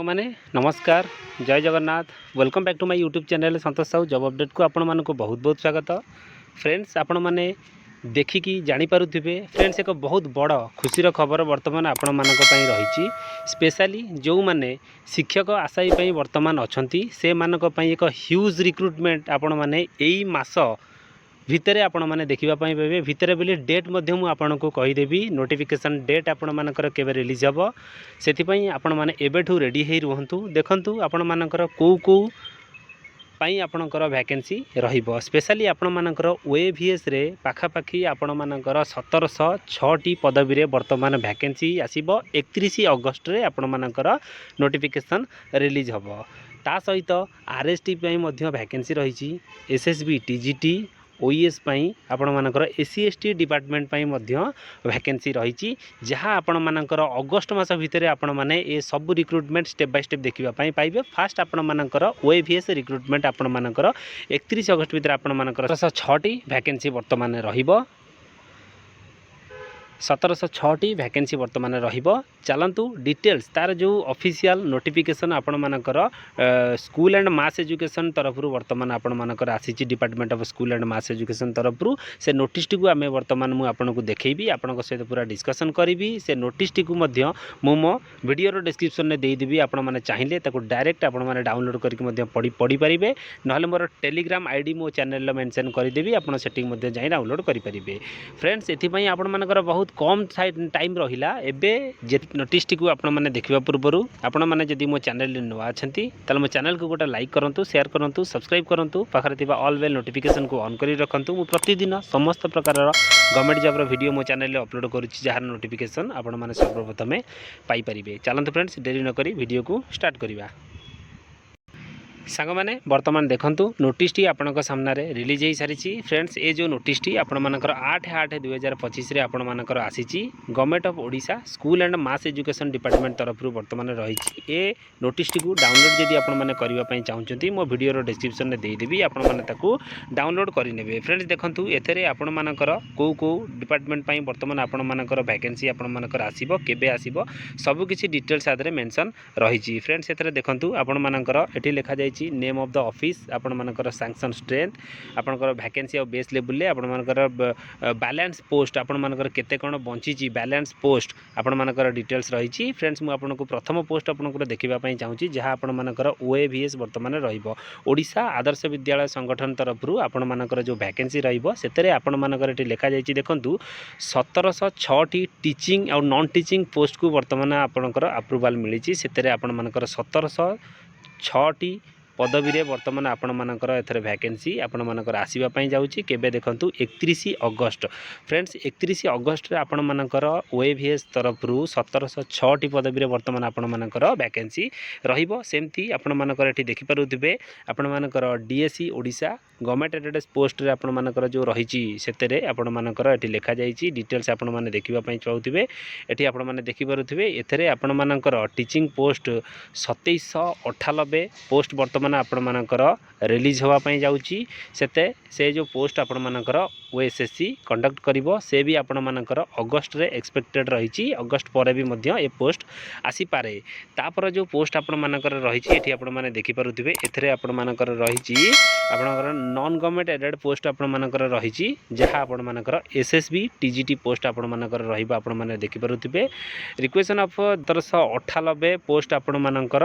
मैंने नमस्कार जय Jagannath welcome back to my YouTube channel Santosh Sahu job update को आपण मानक बहुत बहुत स्वागत। फ्रेंड्स आपण मैंने देखिकी जानीपारे फ्रेंड्स एक बहुत बड़ खुशीर खबर बर्तमान आपण मानक रही स्पेशली जो मैंने शिक्षक आशायी बर्तमान अच्छा से मानक एक ह्यूज रिक्रुटमेंट आपण मैंने यही मास भितर आपण मैंने देखा पाइबे भितर बोली डेट आपन को कहीदेवी नोटिफिकेशन डेट आपण मानकर केबे रिलीज हम से आपण मैंने एबेठू रेडी हो रुहतु देखु आपण मानकर कौ पाई आपणकर वैकेंसी रहिबो स्पेशली आपण मानकर ओएवीएस रे पाखापाखि आपण मानकर 1706 पदवी रे वर्तमान वैकेंसी आसीबो 31 अगस्त रे आपण मानकर नोटिफिकेशन रिलीज हबो ता सहित आरएसटी पई मध्य वैकेंसी रही एसएसबी टीजीटी ओईएस पाई आपण मानकर एससी एसटी डिपार्टमेंट पाई मध्य वैकेंसी रही जहाँ आपण मानकर अगस्त मास भितर आपण माने ए सब रिक्रुटमेंट स्टेप बाय स्टेप देखिबा पाई पाइबे फास्ट आपण मानकर ओएवीएस रिक्रुटमेंट आपण मानकर 31 अगस्त भितर आपण मानकर 6टी वैकेंसी वर्तमान रहिबो 1706 वैकेंसी वर्तमान रहिबो चलतु डिटेल्स तार जो ऑफिशियल नोटिफिकेशन आपण मानकर स्कूल एंड मास एजुकेशन तरफ वर्तमान आपण मानकर आसी department of school and mass education तरफ से नोटिस टी आम वर्तमान मुझे आपन को देखी आपण सहित पूरा डिस्कसन करी से नोटिस टी मो वीडियो डिस्क्रिप्शन में देदेवी आपण मैंने चाहिए डायरेक्ट आपण मैंने डाउनलोड करके पढ़ी पारे ना मोर टेलीग्राम आईडी मो चैनल मेंशन करदेवी आपण सेटिंग जाई डाउनलोड करेंगे। फ्रेंड्स एथि आपण मानकर बहुत कम टाइम रहिला एबे जे नोटिस टी आपण मैंने देखा पूर्व आपण मैंने जदि मो चैनल नुआ अच्छा मो चैनल को गोटे लाइक करूँ शेयर करूँ सब्सक्राइब करूँ पाखे ऑल बेल नोटिफिकेशन को ऑन कर रखुँ मु प्रतिदिन समस्त प्रकार गवर्नमेंट जॉब वीडियो मो चैनल अपलोड करुच्ची जार नोटिफिकेशन आपण मैंने सर्वप्रथमे पाइपर। चलते फ्रेंड्स डेरी नक वीडियो को स्टार्ट करवा सांग मैंने वर्तमान देखंतु नोटिस टी आपनक सामने रिलीज हो सारी फ्रेंड्स ये जो नोटिस टी आपण मानकर 8/8/2025 रे आपण मानकर आसीची government of Odisha school and mass education department तरफ वर्तमान रही ए नोटिस टी को डाउनलोड जदि आपण माने करबा पई चाहउछंती मो वीडियो रो डिस्क्रिप्शन में देदेवी आपण माने ताकू डाउनलोड करिनेबे। फ्रेंड्स देखंतु एथरे आपण मानकर को डिपार्टमेंट पई वर्तमान आपण मानकर वैकेंसी आपण मानकर आसीबो केबे आसीबो सब किछि डिटेल्स आदरे मेंशन रही। फ्रेंड्स एथरे देखंतु आपण मानकर एठी लिखा जाय नेम ऑफ द ऑफिस आपण मानकर सैंक्शन स्ट्रेंथ आपनकर वैकेंसी और बेस लेवल आपण मानकर बैलेंस पोस्ट आपण मानकर केते कोन बंची बैलेंस पोस्ट आपण मानकर डिटेल्स रही। फ्रेंड्स मु आपनको प्रथम पोस्ट आपनकर देखिबा पई चाहूची जहां आपण मानकर ओएवीएस वर्तमान रहिबो ओडिशा आदर्श विद्यालय संगठन तरफ आपण मानकर जो वैकेंसी रहिबो सेतरे आपण मानकर एटी लिखा जायछि देखंतु 1706 टीचिंग और नॉन टीचिंग पोस्ट को वर्तमान आपनकर अप्रूवल मिलिछि सेतरे आपण मानकर 1706 पदवी रे वर्तमान आपण मानकर एथरे वैकेंसी आपण मानकर आसीबा पई जाउची केबे देखंतु 31 अगस्त। फ्रेंड्स 31 अगस्त रे आपण मानकर ओएवीएस तरफ 1706 पदवी रे वर्तमान आपण मानकर वैकेंसी रहिबो सेमती आपण मानकर एठी देखि पारुथिबे आपण मानकर DSC Odisha government aided post रे आपण मानकर जो रहिची सेतेरे आपण मानकर एठी लिखा जायछि डिटेल्स आपण माने देखिबा पई चाहुथिबे एठी आपण माने देखि पारुथिबे एथरे आपण मानकर टीचिंग पोस्ट 2798 पोस्ट वर्तमान आपण मानकर रिलीज होगा पाई जाउची सेते से जो पोस्ट आपण मानकर ओएसएससी कंडक्ट करिवो से भी आपण मानकर अगस्त रे एक्सपेक्टेड रही अगस्त पर भी मध्य ए पोस्ट आसी पारे तापर जो पोस्ट आपण मानकर रही एठी आपण माने देखि पारुथिबे एथरे आपण मानकर रही आपणकर नॉन गवर्नमेंट एडेड पोस्ट आपण मानकर रही जहाँ आपण मानकर एसएसबी टीजीटी पोस्ट आपण मानकर रहिबो आपण माने देखि पारुथिबे रिक्वेशन ऑफ 1798 पोस्ट आपण मानकर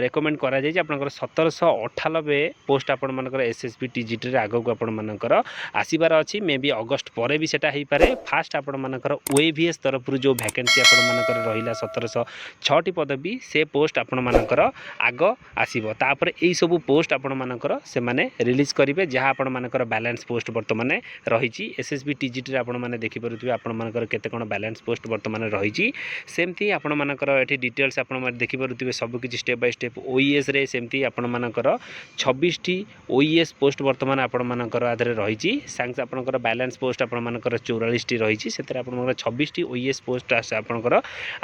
रेकमेंड करा जाय आपणकर 1798 पोस्ट आपण मानकर एसएसबी टीजीटी रे आगो को आपण मानकर आसीबार अछि मे बी अगस्त परे भी सेटा हेई पारे फास्ट आपण मानकर ओएवीएस तरफ जो वैकेंसी आपण मानकर रहिला 1706 पदवी से पोस्ट आपण मानकर आगो आसीबो तापर एई सब पोस्ट आपण मानकर से माने रिलीज करिवे जहाँ आपण मानकर बैलेंस पोस्ट वर्तमान रही एसएसबी टीजीटी रे आपण माने देखि पारुथिबे आपण मानकर केते कोन बैलेंस पोस्ट वर्तमान रही सेमती आपण मानकर एठी डिटेल्स आपण माने देखि पारुथिबे सब किछि स्टेप बाय स्टेप ओईएस रे सेमती आपण ଆପଣମାନଙ୍କର 26ଟି OES ପୋଷ୍ଟ ବର୍ତ୍ତମାନ ଆପଣମାନଙ୍କର ଆଧରେ ରହିଛି। ସାଙ୍ଗେ ଆପଣଙ୍କର ବାଲାନ୍ସ ପୋଷ୍ଟ ଆପଣମାନଙ୍କର 44ଟି ରହିଛି। ସେଥିରେ ଆପଣଙ୍କର 26ଟି OES ପୋଷ୍ଟ ଆପଣଙ୍କର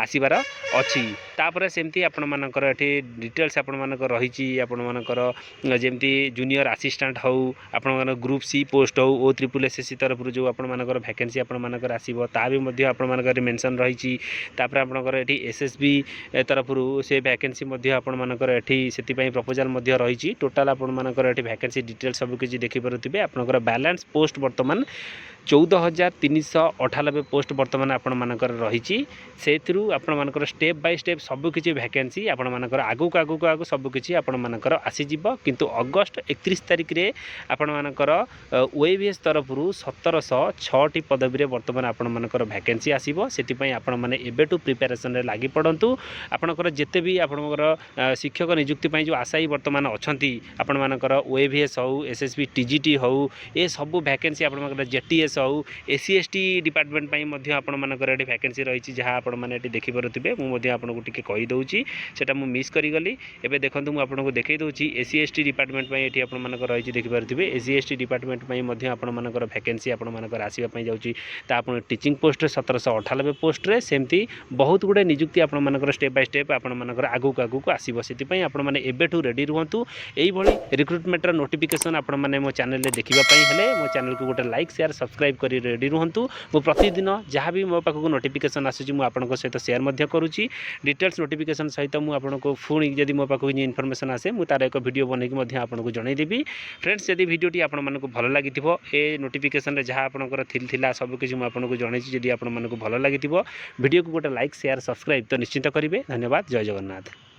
ଆସିବାର ଅଛି। ତାପରେ ସେମିତି ଆପଣମାନଙ୍କର ଏଠି ଡିଟେଲ୍ସ ଆପଣମାନଙ୍କର ରହିଛି। ଆପଣମାନଙ୍କର ଯେମିତି ଜୁନିୟର ଆସିଷ୍ଟାଣ୍ଟ ହେଉ, ଆପଣଙ୍କର ଗ୍ରୁପ୍ ସି ପୋଷ୍ଟ ହେଉ, OSSSC ତରଫରୁ ଯେଉଁ ଆପଣମାନଙ୍କର ଭ୍ୟାକେନ୍ସି ଆପଣମାନଙ୍କର ଆସିବ ତା ବି ମଧ୍ୟ ଆପଣମାନଙ୍କର ମେନସନ୍ ରହିଛି। ତାପରେ ଆପଣଙ୍କର ଏଠି SSB ତରଫରୁ ସେ ଭ୍ୟାକେନ୍ସି ମଧ୍ୟ ଆପଣମାନଙ୍କର ଏଠି ସେଥିପାଇଁ ପ୍ରପୋଜାଲ୍ ମଧ୍ୟ ରହିଛି। ଟୋଟାଲ୍ ଆପଣମାନଙ୍କର ଏଠି ଭ୍ୟାକେନ୍ସି ଡିଟେଲ୍ସ ସବୁ କିଛି ଦେଖିପାରୁଥିବେ। ଆପଣଙ୍କର ବାଲାନ୍ସ ପୋଷ୍ଟ ବର୍ତ୍ତମାନ 14,398 ପୋଷ୍ଟ ବର୍ତ୍ତମାନ ଆପଣମାନଙ୍କର ରହିଛି। ସେଥିରୁ ଆପଣମାନଙ୍କର ଷ୍ଟେପ୍ ବାଇ ଷ୍ଟେପ୍ ସବୁକିଛି ଭ୍ୟାକେନ୍ସି ଆପଣମାନଙ୍କର ଆଗକୁ ସବୁକିଛି ଆପଣମାନଙ୍କର ଆସିଯିବ। କିନ୍ତୁ ଅଗଷ୍ଟ 31 ତାରିଖରେ ଆପଣମାନଙ୍କର OAVS ତରଫରୁ 1706ଟି ପଦବୀରେ ବର୍ତ୍ତମାନ ଆପଣମାନଙ୍କର ଭ୍ୟାକେନ୍ସି ଆସିବ। ସେଥିପାଇଁ ଆପଣମାନେ ଏବେଠୁ ପ୍ରିପାରେସନ୍ରେ ଲାଗି ପଡ଼ନ୍ତୁ। ଆପଣଙ୍କର ଯେତେ ବି ଆପଣଙ୍କର ଶିକ୍ଷକ ନିଯୁକ୍ତି ପାଇଁ ଯେଉଁ ଆଶାୟୀ ବର୍ତ୍ତମାନ ଅଛନ୍ତି, ଆପଣମାନଙ୍କର OAVS ହେଉ, SSB TGT ହେଉ, ଏସବୁ ଭ୍ୟାକେନ୍ସି ଆପଣମାନଙ୍କର JTS ହେଉ, SC ST ଡିପାର୍ଟମେଣ୍ଟ ପାଇଁ ମଧ୍ୟ ଆପଣମାନଙ୍କର ଏଠି ଭ୍ୟାକେନ୍ସି ରହିଛି, ଯାହା ଆପଣମାନେ ଏଠି ଦେଖିପାରୁଥିବେ। ମୁଁ ମଧ୍ୟ ଆପଣଙ୍କୁ ଟିକେ କହିଦେଉଛି, ସେଇଟା ମୁଁ ମିସ୍ କରିଗଲି। ଏବେ ଦେଖନ୍ତୁ ମୁଁ ଆପଣଙ୍କୁ ଦେଖାଇ ଦେଉଛି SC ST ଡିପାର୍ଟମେଣ୍ଟ ପାଇଁ ଏଠି ଆପଣମାନଙ୍କର ରହିଛି ଦେଖିପାରୁଥିବେ। SC ST ଡିପାର୍ଟମେଣ୍ଟ ପାଇଁ ମଧ୍ୟ ଆପଣମାନଙ୍କର ଭ୍ୟାକେନ୍ସି ଆପଣମାନଙ୍କର ଆସିବା ପାଇଁ ଯାଉଛି। ତା ଆପଣ ଟିଚିଂ ପୋଷ୍ଟରେ 1798 ପୋଷ୍ଟରେ ସେମିତି ବହୁତ ଗୁଡ଼ିଏ ନିଯୁକ୍ତି ଆପଣମାନଙ୍କର ଷ୍ଟେପ୍ ବାଇ ଷ୍ଟେପ୍ ଆପଣମାନଙ୍କର ଆଗକୁ ଆସିବ। ସେଥିପାଇଁ ଆପଣମାନେ ଏବେଠୁ ରେଡ଼ି ରୁହନ୍ତୁ। ଏଇଭଳି ରିକ୍ରୁଟମେଣ୍ଟର ନୋଟିଫିକେସନ୍ ଆପଣମାନେ ମୋ ଚ୍ୟାନେଲରେ ଦେଖିବା ପାଇଁ ହେଲେ ମୋ ଚ୍ୟାନେଲକୁ ଗୋଟେ ଲାଇକ୍ ସେୟାର ସବସ୍କ୍ରାଇବ୍ କରି ରେଡ଼ି ରୁହନ୍ତୁ। ମୁଁ ପ୍ରତିଦିନ ଯାହା ବି ମୋ ପାଖକୁ ନୋଟିଫିକେସନ୍ ଆସୁଛି ମୁଁ ଆପଣଙ୍କ ସହିତ ସେୟାର ମଧ୍ୟ କରୁଛି। ଡିଟେଲ୍ସ ନୋଟିଫିକେସନ୍ ସହିତ ମୁଁ ଆପଣଙ୍କୁ ପୁଣି ଯଦି ମୋ ପାଖକୁ ଇନଫର୍ମେସନ୍ ଆସେ ମୁଁ ତାର ଏକ ଭିଡ଼ିଓ ବନେଇକି ମଧ୍ୟ ଆପଣଙ୍କୁ ଜଣାଇଦେବି। ଫ୍ରେଣ୍ଡସ୍, ଯଦି ଭିଡ଼ିଓଟି ଆପଣମାନଙ୍କୁ ଭଲ ଲାଗିଥିବ, ଏ ନୋଟିଫିକେସନ୍ରେ ଯାହା ଆପଣଙ୍କର ଥିଲା ସବୁକିଛି ମୁଁ ଆପଣଙ୍କୁ ଜଣାଇଛି, ଯଦି ଆପଣମାନଙ୍କୁ ଭଲ ଲାଗିଥିବ ଭିଡ଼ିଓକୁ ଗୋଟେ ଲାଇକ୍ ସେୟାର ସବସ୍କ୍ରାଇବ୍ ତ ନିଶ୍ଚିତ କରିବେ। ଧନ୍ୟବାଦ। ଜୟ ଜଗନ୍ନାଥ।